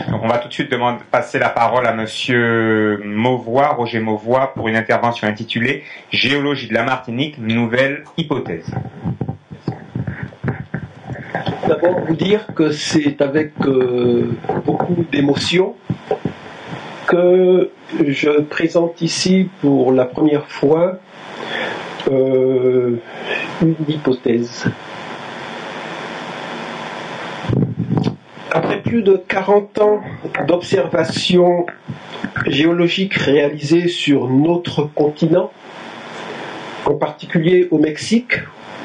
Donc on va tout de suite passer la parole à Monsieur Mauvois, Roger Mauvois, pour une intervention intitulée « Géologie de la Martinique, nouvelle hypothèse ». D'abord, vous dire que c'est avec beaucoup d'émotion que je présente ici pour la première fois une hypothèse. Après plus de 40 ans d'observations géologiques réalisées sur notre continent, en particulier au Mexique,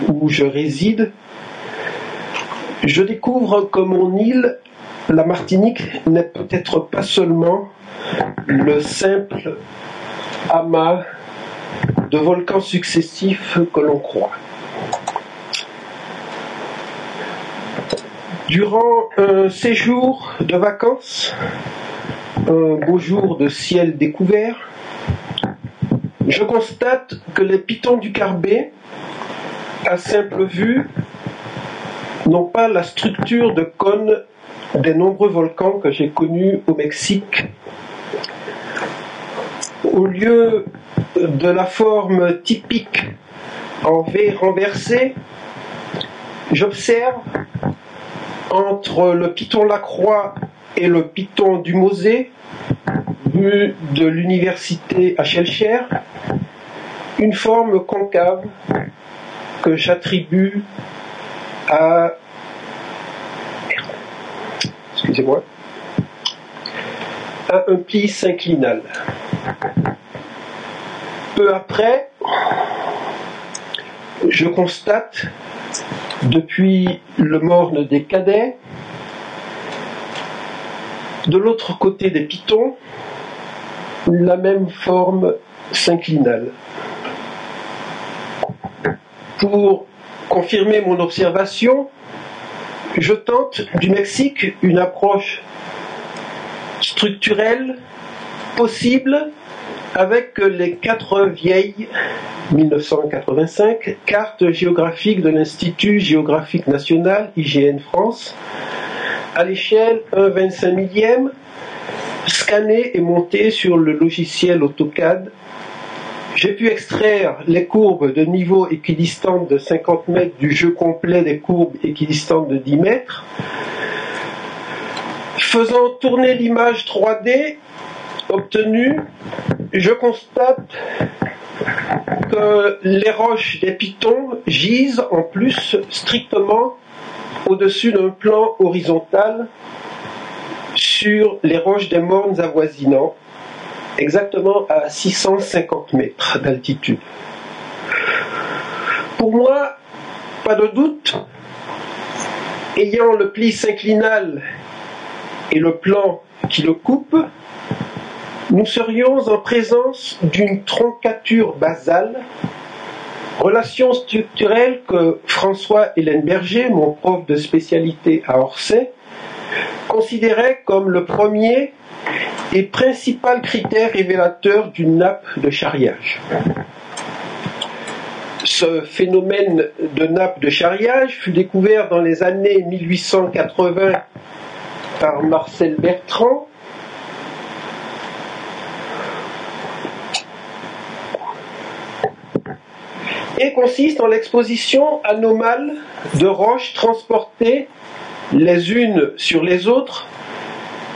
où je réside, je découvre que mon île, la Martinique, n'est peut-être pas seulement le simple amas de volcans successifs que l'on croit. Durant un séjour de vacances, un beau jour de ciel découvert, je constate que les pitons du Carbet, à simple vue, n'ont pas la structure de cône des nombreux volcans que j'ai connus au Mexique. Au lieu de la forme typique en V renversé, j'observe entre le piton Lacroix et le piton du Mosée, vu de l'université à Schellcher, une forme concave que j'attribue à un pli synclinal. Peu après, je constate, depuis le morne des Cadets, de l'autre côté des pitons, la même forme synclinale. Pour confirmer mon observation, je tente du Mexique une approche structurelle possible avec les 4 vieilles 1985 cartes géographiques de l'Institut géographique national IGN France à l'échelle 1/25 millième, scannées et montées sur le logiciel AutoCAD. J'ai pu extraire les courbes de niveau équidistantes de 50 mètres du jeu complet des courbes équidistantes de 10 mètres. Faisant tourner l'image 3D obtenue, je constate que les roches des pitons gisent en plus strictement au-dessus d'un plan horizontal sur les roches des mornes avoisinants, exactement à 650 mètres d'altitude. Pour moi, pas de doute, ayant le pli synclinal et le plan qui le coupe, nous serions en présence d'une troncature basale, relation structurelle que François-Hélène Berger, mon prof de spécialité à Orsay, considérait comme le premier et principal critère révélateur d'une nappe de charriage. Ce phénomène de nappe de charriage fut découvert dans les années 1880 par Marcel Bertrand, et consiste en l'exposition anomale de roches transportées les unes sur les autres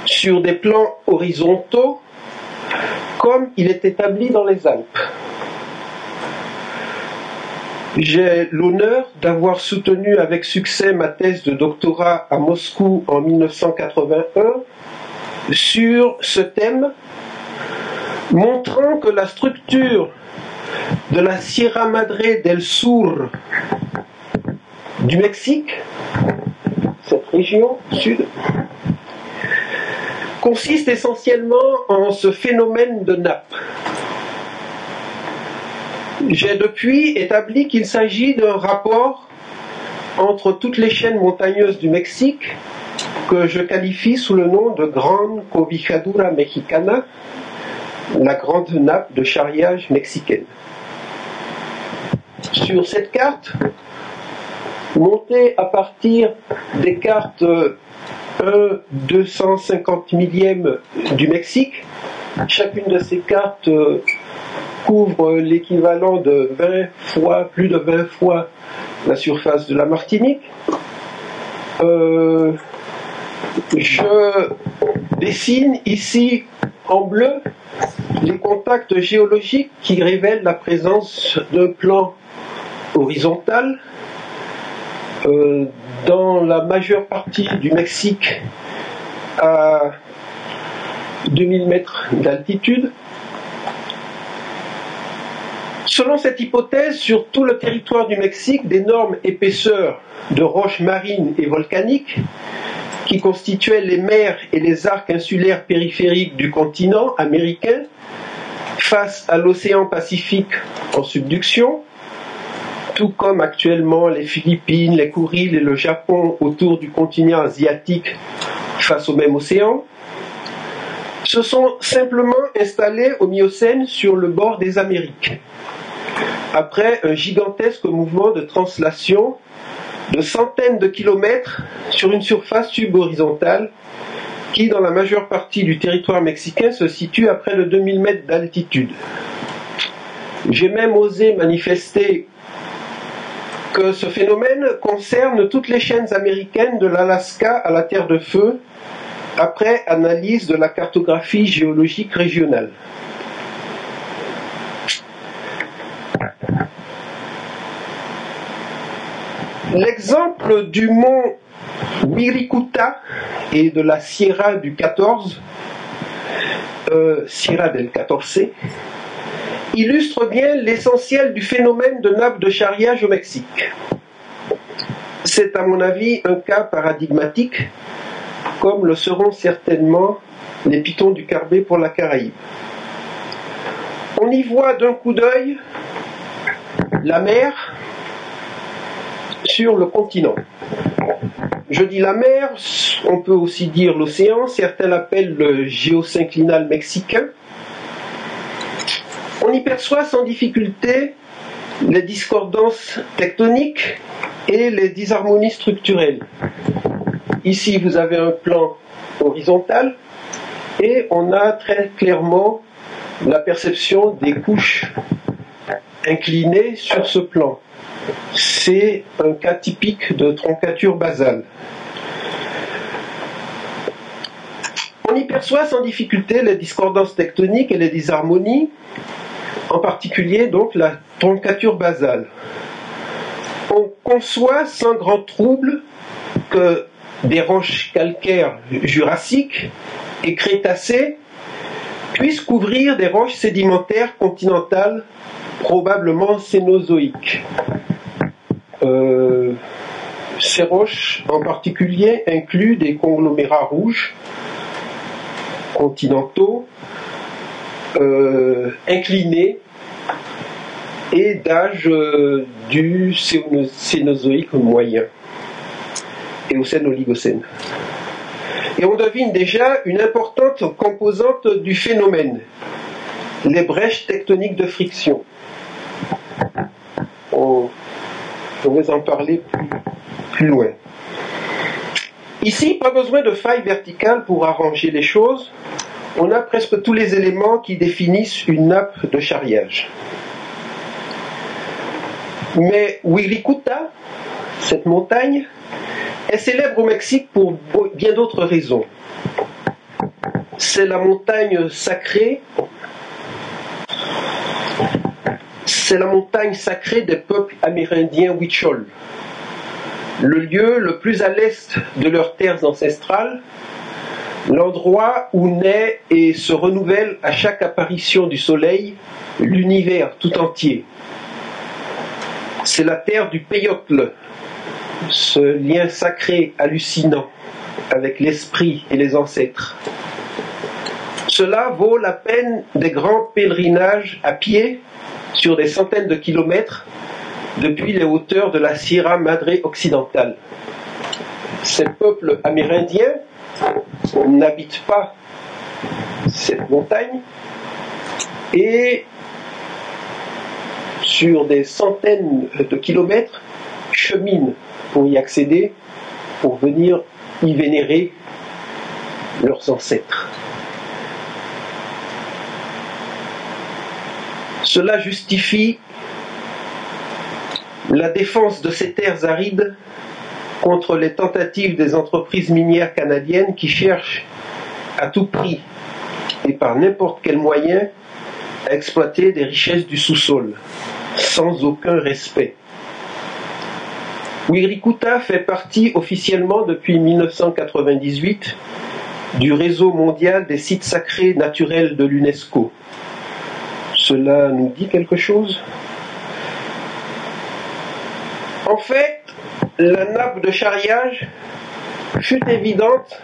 sur des plans horizontaux, comme il est établi dans les Alpes. J'ai l'honneur d'avoir soutenu avec succès ma thèse de doctorat à Moscou en 1981 sur ce thème, montrant que la structure de la Sierra Madre del Sur du Mexique, cette région sud, consiste essentiellement en ce phénomène de nappe. J'ai depuis établi qu'il s'agit d'un rapport entre toutes les chaînes montagneuses du Mexique, que je qualifie sous le nom de Grande Cobijadura Mexicana, la grande nappe de charriage mexicaine. Sur cette carte, montée à partir des cartes 1/250 millième du Mexique. Chacune de ces cartes couvre l'équivalent de 20 fois, plus de 20 fois la surface de la Martinique. Je dessine ici en bleu les contacts géologiques qui révèlent la présence d'un plan horizontal dans la majeure partie du Mexique à 2000 mètres d'altitude. Selon cette hypothèse, sur tout le territoire du Mexique, d'énormes épaisseurs de roches marines et volcaniques qui constituaient les mers et les arcs insulaires périphériques du continent américain face à l'océan Pacifique en subduction, tout comme actuellement les Philippines, les Kuriles et le Japon autour du continent asiatique face au même océan, se sont simplement installés au Miocène sur le bord des Amériques, après un gigantesque mouvement de translation de centaines de kilomètres sur une surface subhorizontale qui, dans la majeure partie du territoire mexicain, se situe à près de 2000 mètres d'altitude. J'ai même osé manifester que ce phénomène concerne toutes les chaînes américaines de l'Alaska à la Terre de Feu, après analyse de la cartographie géologique régionale. L'exemple du mont Wirikuta et de la Sierra du 14, Sierra del 14, illustre bien l'essentiel du phénomène de nappe de charriage au Mexique. C'est à mon avis un cas paradigmatique, comme le seront certainement les pitons du Carbet pour la Caraïbe. On y voit d'un coup d'œil la mer sur le continent. Je dis la mer, on peut aussi dire l'océan, certains l'appellent le géosynclinal mexicain. On y perçoit sans difficulté les discordances tectoniques et les disharmonies structurelles. Ici, vous avez un plan horizontal et on a très clairement la perception des couches inclinées sur ce plan. C'est un cas typique de troncature basale. On y perçoit sans difficulté les discordances tectoniques et les disharmonies, en particulier donc la troncature basale. On conçoit sans grand trouble que des roches calcaires jurassiques et crétacées puissent couvrir des roches sédimentaires continentales probablement cénozoïques. Ces roches en particulier incluent des conglomérats rouges continentaux inclinés et d'âge du Cénozoïque moyen et au Oligocène. Et on devine déjà une importante composante du phénomène, les brèches tectoniques de friction. Je vais en parler plus loin. Ici, pas besoin de faille verticale pour arranger les choses. On a presque tous les éléments qui définissent une nappe de charriage. Mais Wirikuta, cette montagne, est célèbre au Mexique pour bien d'autres raisons. C'est la montagne sacrée. C'est la montagne sacrée des peuples amérindiens Huichol, le lieu le plus à l'est de leurs terres ancestrales, l'endroit où naît et se renouvelle à chaque apparition du soleil l'univers tout entier. C'est la terre du Peyotl, ce lien sacré hallucinant avec l'esprit et les ancêtres. Cela vaut la peine des grands pèlerinages à pied sur des centaines de kilomètres depuis les hauteurs de la Sierra Madre occidentale. Ces peuples amérindiens n'habitent pas cette montagne et sur des centaines de kilomètres cheminent pour y accéder, pour venir y vénérer leurs ancêtres. Cela justifie la défense de ces terres arides contre les tentatives des entreprises minières canadiennes qui cherchent à tout prix et par n'importe quel moyen à exploiter des richesses du sous-sol, sans aucun respect. Wirikuta fait partie officiellement depuis 1998 du réseau mondial des sites sacrés naturels de l'UNESCO. Cela nous dit quelque chose? En fait, la nappe de charriage fut évidente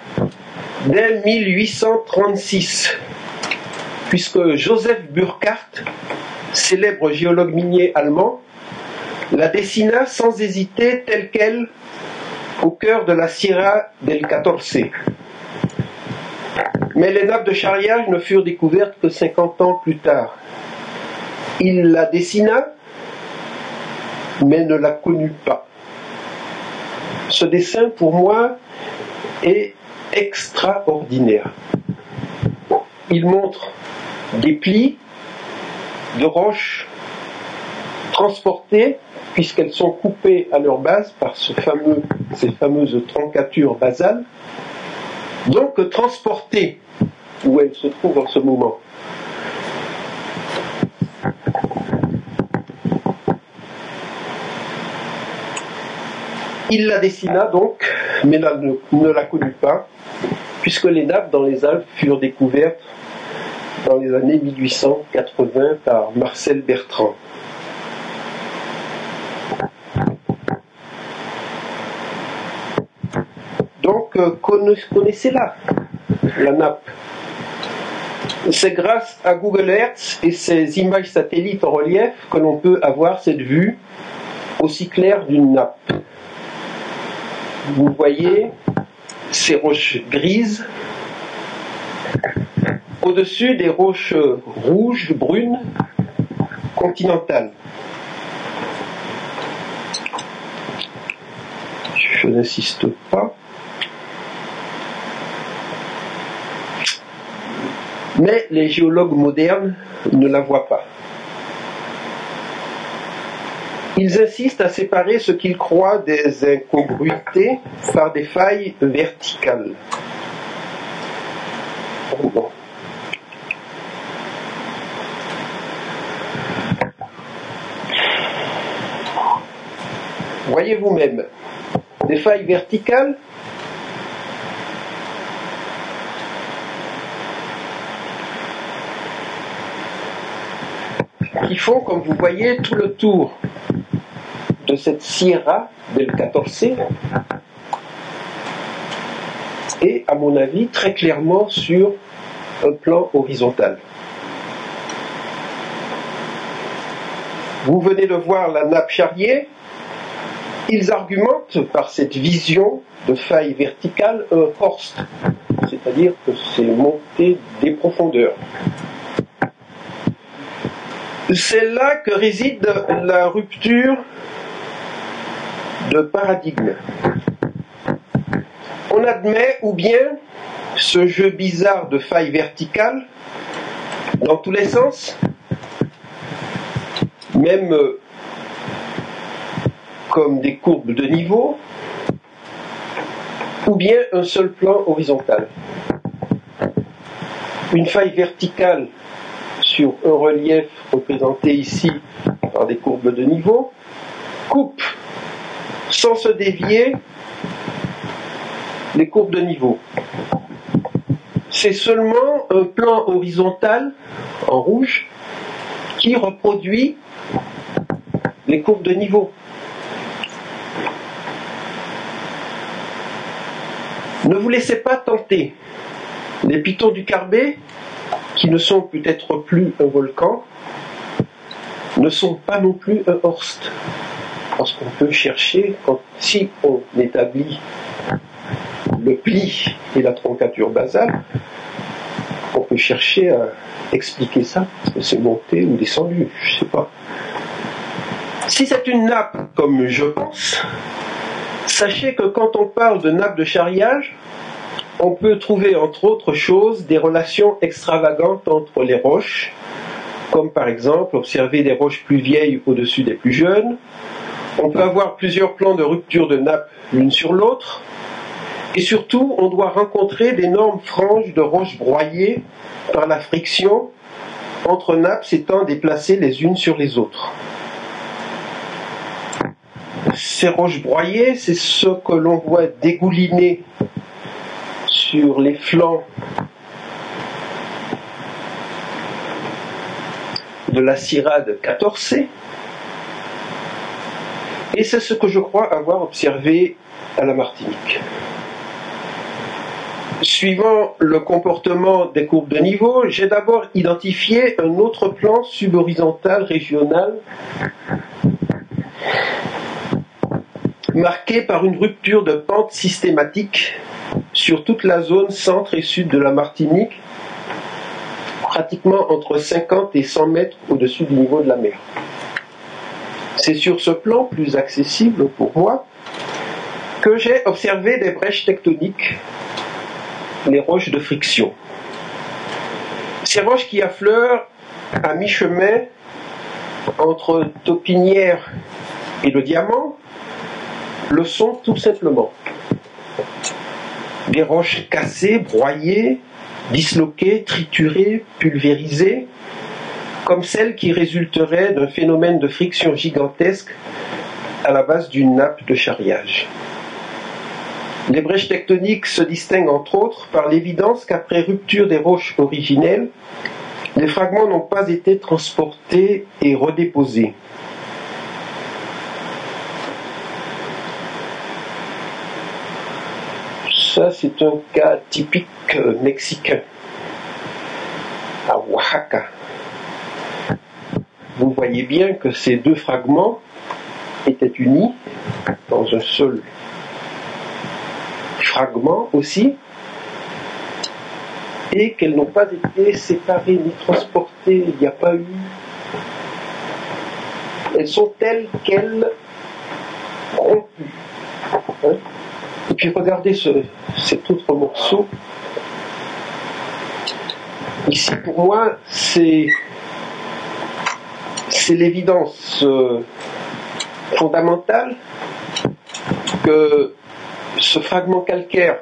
dès 1836, puisque Joseph Burckhardt, célèbre géologue minier allemand, la dessina sans hésiter telle qu'elle au cœur de la Sierra del Catorce. Mais les nappes de charriage ne furent découvertes que 50 ans plus tard. Il la dessina, mais ne la connut pas. Ce dessin, pour moi, est extraordinaire. Il montre des plis de roches transportées, puisqu'elles sont coupées à leur base par ces fameuses troncatures basales, donc transportées où elles se trouvent en ce moment. Il la dessina donc, mais ne la connut pas, puisque les nappes dans les Alpes furent découvertes dans les années 1880 par Marcel Bertrand. Donc, connaissez-la, la nappe. C'est grâce à Google Earth et ses images satellites en relief que l'on peut avoir cette vue aussi claire d'une nappe. Vous voyez ces roches grises au-dessus des roches rouges, brunes, continentales. Je n'insiste pas. Mais les géologues modernes ne la voient pas. Ils insistent à séparer ce qu'ils croient des incongruités par des failles verticales. Bon. Voyez vous-même, des failles verticales qui font, comme vous voyez, tout le tour de cette Sierra del Catorce et, à mon avis, très clairement sur un plan horizontal. Vous venez de voir la nappe Charrier. Ils argumentent par cette vision de faille verticale un horst, c'est-à-dire que c'est montée des profondeurs. C'est là que réside la rupture de paradigme. On admet ou bien ce jeu bizarre de faille verticale dans tous les sens, même comme des courbes de niveau, ou bien un seul plan horizontal. Une faille verticale sur un relief représenté ici par des courbes de niveau coupe sans se dévier les courbes de niveau. C'est seulement un plan horizontal en rouge qui reproduit les courbes de niveau. Ne vous laissez pas tenter. Les pitons du Carbet, qui ne sont peut-être plus un volcan, ne sont pas non plus un horst. Parce qu'on peut chercher, si on établit le pli et la troncature basale, on peut chercher à expliquer ça, est-ce que c'est monté ou descendu, je ne sais pas. Si c'est une nappe, comme je pense, sachez que quand on parle de nappe de charriage, on peut trouver entre autres choses des relations extravagantes entre les roches, comme par exemple observer des roches plus vieilles au-dessus des plus jeunes. On peut avoir plusieurs plans de rupture de nappe l'une sur l'autre. Et surtout, on doit rencontrer d'énormes franges de roches broyées par la friction entre nappes s'étant déplacées les unes sur les autres. Ces roches broyées, c'est ce que l'on voit dégouliner sur les flancs de la Syrade 14C. Et c'est ce que je crois avoir observé à la Martinique. Suivant le comportement des courbes de niveau, j'ai d'abord identifié un autre plan subhorizontal régional marqué par une rupture de pente systématique sur toute la zone centre et sud de la Martinique, pratiquement entre 50 et 100 mètres au-dessus du niveau de la mer. C'est sur ce plan, plus accessible pour moi, que j'ai observé des brèches tectoniques, les roches de friction. Ces roches qui affleurent à mi-chemin entre Taupinière et le Diamant le sont tout simplement. Des roches cassées, broyées, disloquées, triturées, pulvérisées, comme celles qui résulteraient d'un phénomène de friction gigantesque à la base d'une nappe de charriage. Les brèches tectoniques se distinguent entre autres par l'évidence qu'après rupture des roches originelles, les fragments n'ont pas été transportés et redéposés. Ça, c'est un cas typique mexicain, à Oaxaca. Vous voyez bien que ces deux fragments étaient unis dans un seul fragment aussi, et qu'elles n'ont pas été séparées ni transportées, il n'y a pas eu. Elles sont telles quelles rompues. Hein? Et puis regardez cet autre morceau. Ici, pour moi, c'est l'évidence fondamentale que ce fragment calcaire,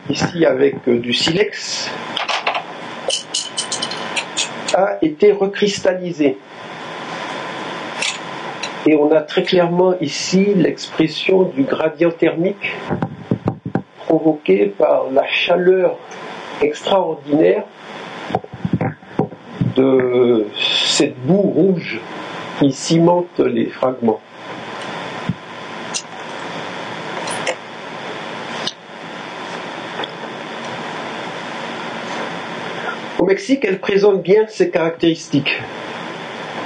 ici avec du silex, a été recristallisé. Et on a très clairement ici l'expression du gradient thermique provoqué par la chaleur extraordinaire de cette boue rouge qui cimente les fragments. Au Mexique, elle présente bien ces caractéristiques.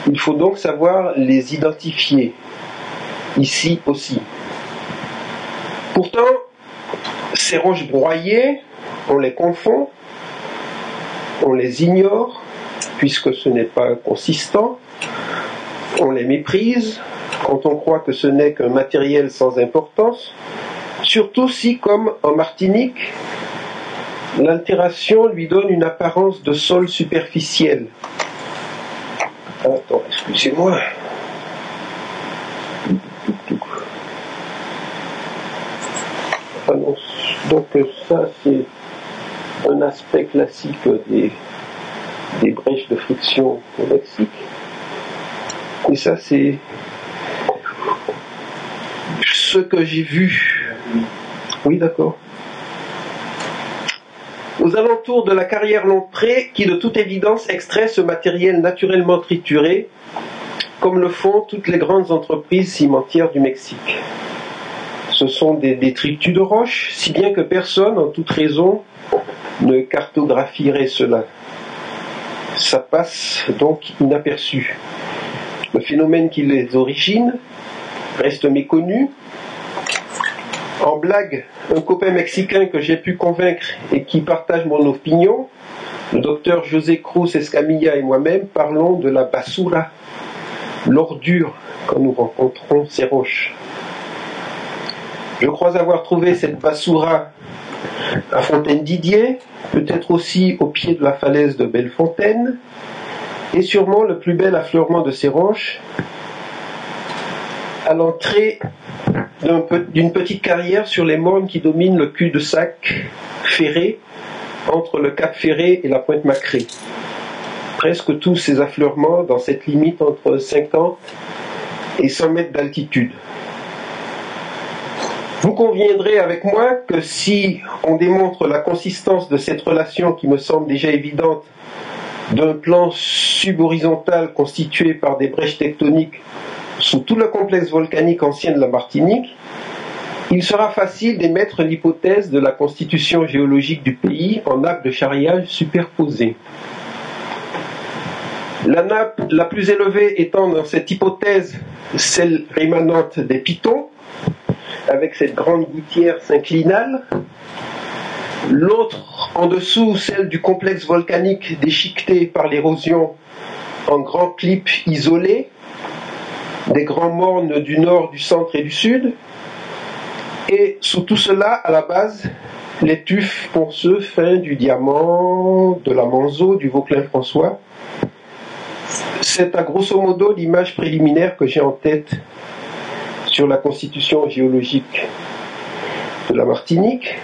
Il faut donc savoir les identifier, ici aussi. Pourtant, ces roches broyées, on les confond, on les ignore, puisque ce n'est pas consistant, on les méprise quand on croit que ce n'est qu'un matériel sans importance, surtout si, comme en Martinique, l'altération lui donne une apparence de sol superficiel. Attends, excusez-moi. Donc ça, c'est un aspect classique des brèches de friction au Mexique. Et ça, c'est ce que j'ai vu. Oui, d'accord. Aux alentours de la carrière Lompré, qui de toute évidence extrait ce matériel naturellement trituré, comme le font toutes les grandes entreprises cimentières du Mexique. Ce sont des détritus de roches, si bien que personne, en toute raison, ne cartographierait cela. Ça passe donc inaperçu. Le phénomène qui les origine reste méconnu. En blague, un copain mexicain que j'ai pu convaincre et qui partage mon opinion, le docteur José Cruz Escamilla et moi-même, parlons de la basura, l'ordure quand nous rencontrons ces roches. Je crois avoir trouvé cette basura à Fontaine-Didier, peut-être aussi au pied de la falaise de Bellefontaine, et sûrement le plus bel affleurement de ces roches, à l'entrée d'une petite carrière sur les mornes qui dominent le cul-de-sac ferré entre le Cap Ferré et la Pointe Macré. Presque tous ces affleurements dans cette limite entre 50 et 100 mètres d'altitude. Vous conviendrez avec moi que si on démontre la consistance de cette relation qui me semble déjà évidente d'un plan subhorizontal constitué par des brèches tectoniques sous tout le complexe volcanique ancien de la Martinique, il sera facile d'émettre l'hypothèse de la constitution géologique du pays en nappes de charriage superposées. La nappe la plus élevée étant dans cette hypothèse celle rémanente des Pitons, avec cette grande gouttière synclinale, l'autre en dessous celle du complexe volcanique déchiqueté par l'érosion en grands clips isolés, des grands mornes du nord, du centre et du sud, et sous tout cela, à la base, les tufs ponceux fins du Diamant, de la Manzo, du Vauclin-François. C'est à grosso modo l'image préliminaire que j'ai en tête sur la constitution géologique de la Martinique.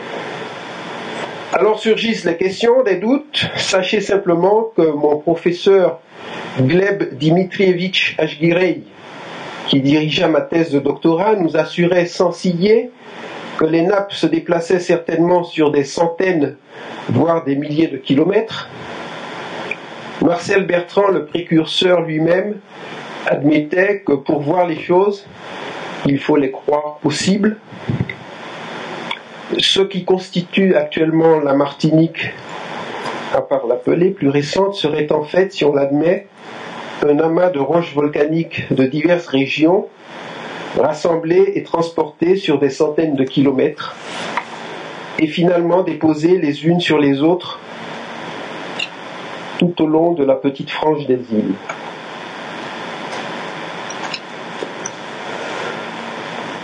Alors surgissent les questions, les doutes. Sachez simplement que mon professeur Gleb Dimitrievitch Ashgirei, qui dirigea ma thèse de doctorat, nous assurait sans ciller que les nappes se déplaçaient certainement sur des centaines, voire des milliers de kilomètres. Marcel Bertrand, le précurseur lui-même, admettait que pour voir les choses, il faut les croire possibles. Ce qui constitue actuellement la Martinique, à part la Pelée plus récente, serait en fait, si on l'admet, un amas de roches volcaniques de diverses régions, rassemblées et transportées sur des centaines de kilomètres, et finalement déposées les unes sur les autres tout au long de la petite frange des îles.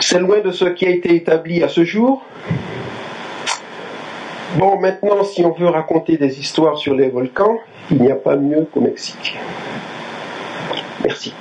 C'est loin de ce qui a été établi à ce jour. Bon, maintenant, si on veut raconter des histoires sur les volcans, il n'y a pas mieux qu'au Mexique. Merci.